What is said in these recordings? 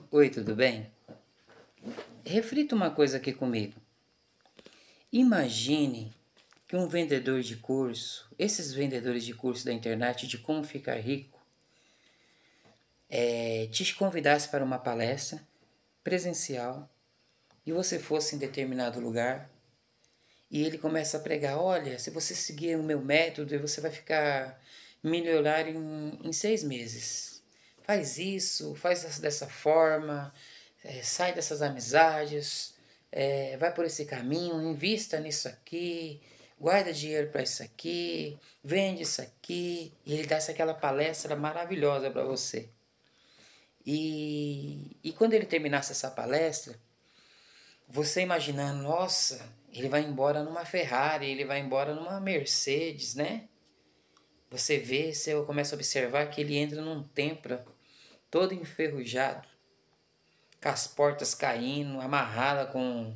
Oi, tudo bem? Reflita uma coisa aqui comigo. Imagine que um vendedor de curso, esses vendedores de curso da internet de como ficar rico, te convidasse para uma palestra presencial e você fosse em determinado lugar e ele começa a pregar, olha, se você seguir o meu método, você vai ficar milionário em 6 meses. Faz isso, faz dessa forma, sai dessas amizades, vai por esse caminho, invista nisso aqui, guarda dinheiro para isso aqui, vende isso aqui, e ele dá aquela palestra maravilhosa para você. E quando ele terminasse essa palestra, você imaginando, nossa, ele vai embora numa Ferrari, ele vai embora numa Mercedes, né? Você começa a observar que ele entra num templo todo enferrujado, com as portas caindo, amarrada com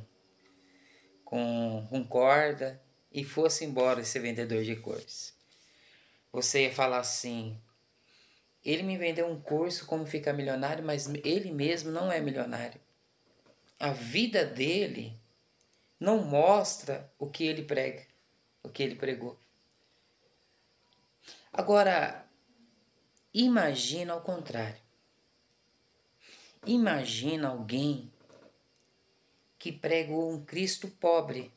corda, e fosse embora esse vendedor de cores. Você ia falar assim, ele me vendeu um curso como ficar milionário, mas ele mesmo não é milionário. A vida dele não mostra o que ele prega, o que ele pregou. Agora, imagina ao contrário. Imagina alguém que pregou um Cristo pobre,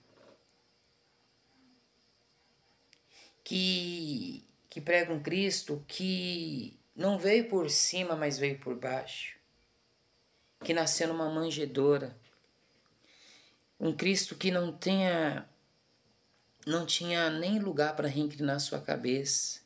que prega um Cristo que não veio por cima, mas veio por baixo, que nasceu numa manjedoura, um Cristo que não tinha nem lugar para reinclinar sua cabeça,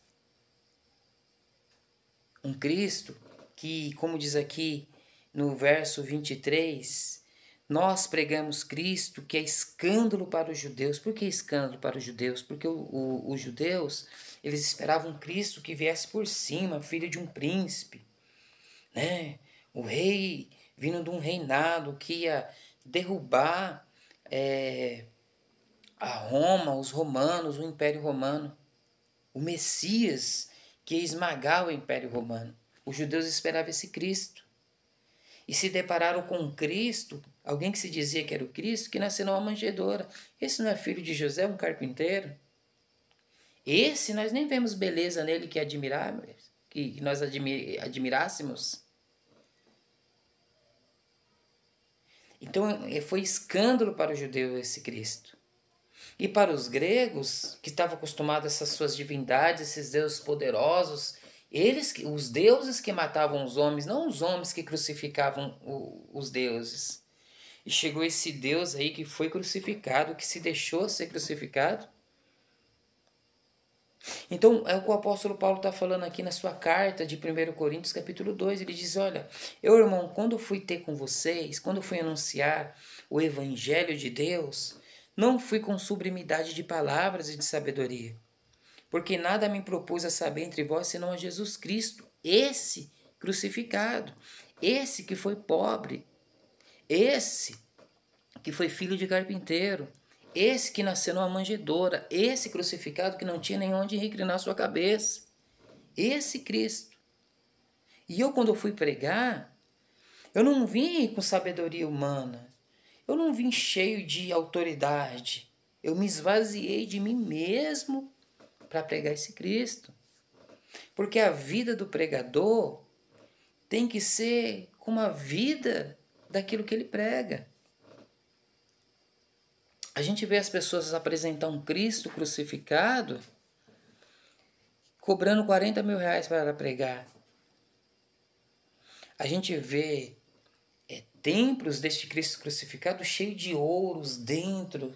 um Cristo que, como diz aqui no verso 23, nós pregamos Cristo que é escândalo para os judeus. Por que escândalo para os judeus? Porque os judeus, eles esperavam Cristo que viesse por cima, filho de um príncipe, né? O rei vindo de um reinado que ia derrubar a Roma, os romanos, o Império Romano. O Messias que ia esmagar o Império Romano. Os judeus esperavam esse Cristo. E se depararam com um Cristo, alguém que se dizia que era o Cristo, que nasceu numa manjedoura. Esse não é filho de José, um carpinteiro? Esse nós nem vemos beleza nele que que nós admirássemos. Então foi escândalo para os judeus esse Cristo. E para os gregos, que estavam acostumados a essas suas divindades, esses deuses poderosos, os deuses que matavam os homens, não os homens que crucificavam os deuses. E chegou esse Deus aí que foi crucificado, que se deixou ser crucificado. Então, é o que o apóstolo Paulo está falando aqui na sua carta de 1 Coríntios, capítulo 2. Ele diz, olha, irmão, quando eu fui ter com vocês, quando eu fui anunciar o evangelho de Deus, não fui com sublimidade de palavras e de sabedoria, porque nada me propus a saber entre vós senão a Jesus Cristo, esse crucificado, esse que foi pobre, esse que foi filho de carpinteiro, esse que nasceu numa manjedoura, esse crucificado que não tinha nem onde reclinar sua cabeça, esse Cristo. E eu, quando eu fui pregar, eu não vim com sabedoria humana, eu não vim cheio de autoridade, eu me esvaziei de mim mesmo para pregar esse Cristo. Porque a vida do pregador tem que ser como a vida daquilo que ele prega. A gente vê as pessoas apresentar um Cristo crucificado cobrando 40 mil reais para pregar. A gente vê templos deste Cristo crucificado cheio de ouros dentro.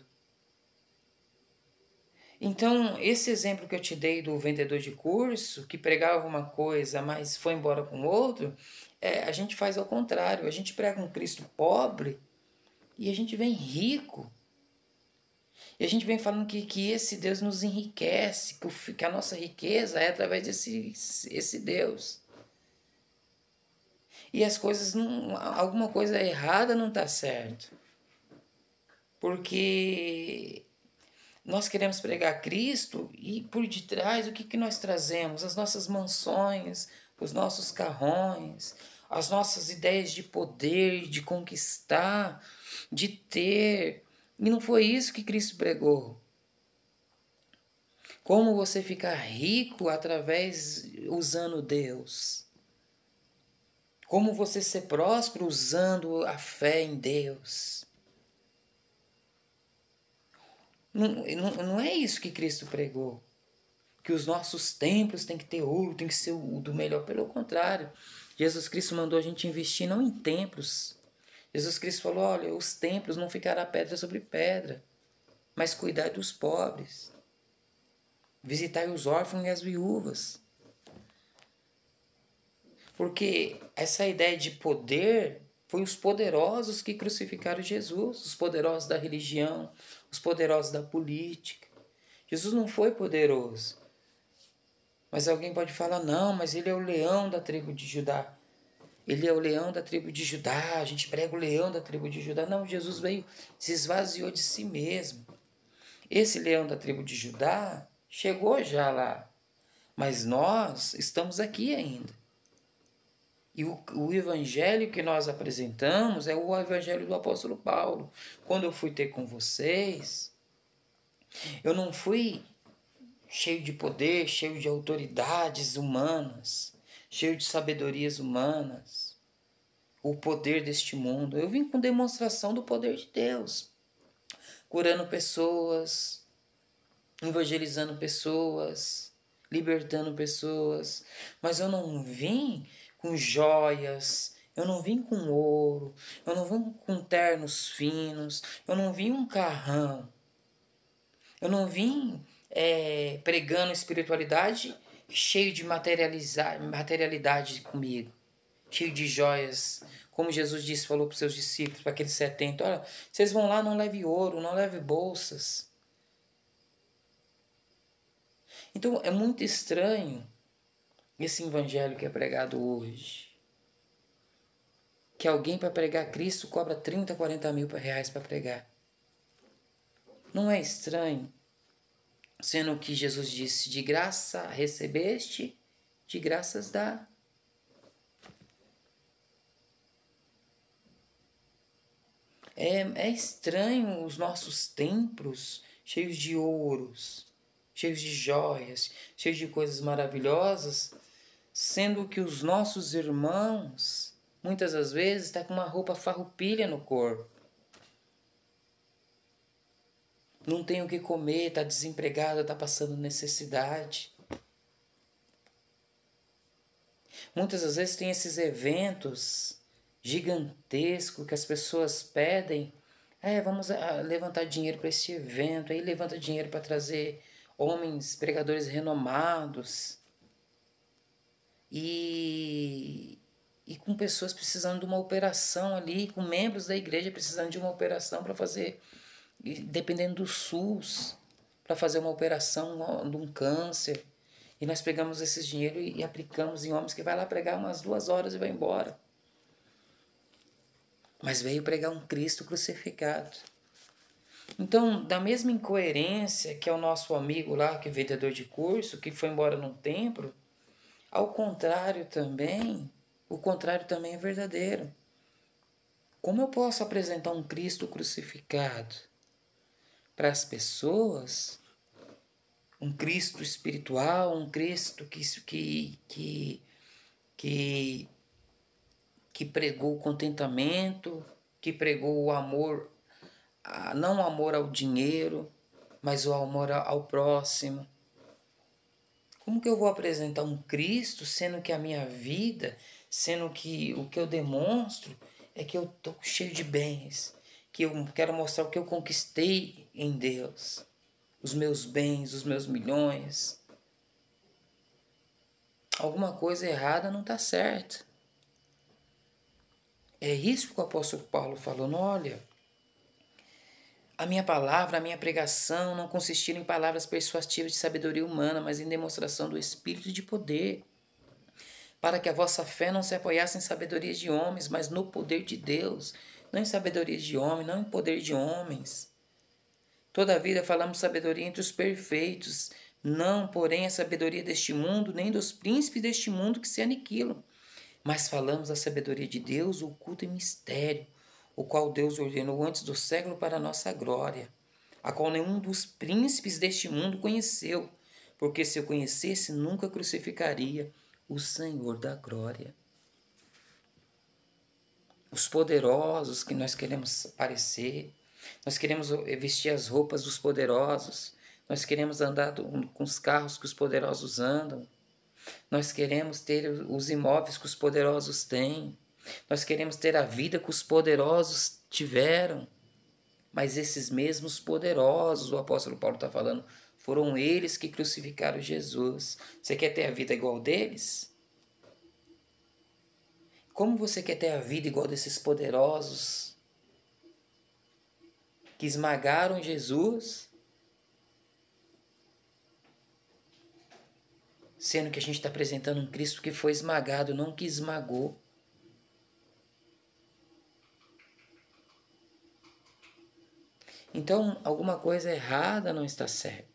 Então, esse exemplo que eu te dei do vendedor de curso, que pregava uma coisa, mas foi embora com outro, a gente faz ao contrário. A gente prega um Cristo pobre e a gente vem rico. E a gente vem falando que esse Deus nos enriquece, que a nossa riqueza é através esse Deus. E as coisas alguma coisa errada não está certo. Porque nós queremos pregar Cristo e por detrás o que nós trazemos? As nossas mansões, os nossos carrões, as nossas ideias de poder, de conquistar, de ter. E não foi isso que Cristo pregou. Como você ficar rico através usando Deus. Como você ser próspero usando a fé em Deus. Não é isso que Cristo pregou. Que os nossos templos têm que ter ouro, tem que ser o do melhor. Pelo contrário, Jesus Cristo mandou a gente investir não em templos. Jesus Cristo falou, olha, os templos não ficará pedra sobre pedra, mas cuidai dos pobres. Visitai os órfãos e as viúvas. Porque essa ideia de poder foi os poderosos que crucificaram Jesus, os poderosos da religião, os poderosos da política. Jesus não foi poderoso. Mas alguém pode falar, não, mas ele é o leão da tribo de Judá. Ele é o leão da tribo de Judá, a gente prega o leão da tribo de Judá. Não, Jesus veio, se esvaziou de si mesmo. Esse leão da tribo de Judá chegou já lá, mas nós estamos aqui ainda. E o evangelho que nós apresentamos é o evangelho do apóstolo Paulo. Quando eu fui ter com vocês, eu não fui cheio de poder, cheio de autoridades humanas, cheio de sabedorias humanas, o poder deste mundo. Eu vim com demonstração do poder de Deus, curando pessoas, evangelizando pessoas, libertando pessoas, mas eu não vim com joias, eu não vim com ouro, eu não vim com ternos finos, eu não vim um carrão, eu não vim pregando espiritualidade cheio de materialidade comigo, cheio de joias, como Jesus disse, falou para os seus discípulos, para aqueles 70, olha, vocês vão lá, não leve ouro, não leve bolsas. Então é muito estranho esse evangelho que é pregado hoje. Que alguém para pregar Cristo cobra 30, 40 mil reais para pregar. Não é estranho? Sendo que Jesus disse, de graça recebeste, de graças dá. É estranho os nossos templos cheios de ouros, cheios de joias, cheios de coisas maravilhosas, sendo que os nossos irmãos, muitas das vezes, estão com uma roupa farroupilha no corpo. Não tem o que comer, está desempregado, está passando necessidade. Muitas das vezes tem esses eventos gigantescos que as pessoas pedem. Vamos levantar dinheiro para esse evento. Aí levanta dinheiro para trazer homens, pregadores renomados. E com pessoas precisando de uma operação ali, com membros da igreja precisando de uma operação para fazer, dependendo do SUS, para fazer uma operação de um câncer. E nós pegamos esses dinheiro e aplicamos em homens que vai lá pregar umas 2 horas e vai embora. Mas veio pregar um Cristo crucificado. Então, da mesma incoerência que é o nosso amigo lá, que é vendedor de curso, que foi embora num templo, o contrário também é verdadeiro. Como eu posso apresentar um Cristo crucificado para as pessoas, um Cristo espiritual, um Cristo que pregou o contentamento, que pregou o amor, não o amor ao dinheiro, mas o amor ao próximo? Como que eu vou apresentar um Cristo, sendo que a minha vida, sendo que o que eu demonstro é que eu estou cheio de bens, que eu quero mostrar o que eu conquistei em Deus, os meus bens, os meus milhões? Alguma coisa errada não está certa. É isso que o apóstolo Paulo falou, olha, a minha palavra, a minha pregação não consistiram em palavras persuasivas de sabedoria humana, mas em demonstração do Espírito e de poder, para que a vossa fé não se apoiasse em sabedorias de homens, mas no poder de Deus, não em sabedorias de homens, não em poder de homens. Toda a vida falamos sabedoria entre os perfeitos, não, porém, a sabedoria deste mundo, nem dos príncipes deste mundo que se aniquilam. mas falamos a sabedoria de Deus oculta em mistério, o qual Deus ordenou antes do século para a nossa glória, a qual nenhum dos príncipes deste mundo conheceu, porque se eu conhecesse, nunca crucificaria o Senhor da glória. Os poderosos que nós queremos parecer, nós queremos vestir as roupas dos poderosos, nós queremos andar com os carros que os poderosos andam, nós queremos ter os imóveis que os poderosos têm, nós queremos ter a vida que os poderosos tiveram, mas esses mesmos poderosos, o apóstolo Paulo está falando, foram eles que crucificaram Jesus. Você quer ter a vida igual deles? Como você quer ter a vida igual desses poderosos que esmagaram Jesus, sendo que a gente está apresentando um Cristo que foi esmagado, não que esmagou? Então, alguma coisa errada não está certa.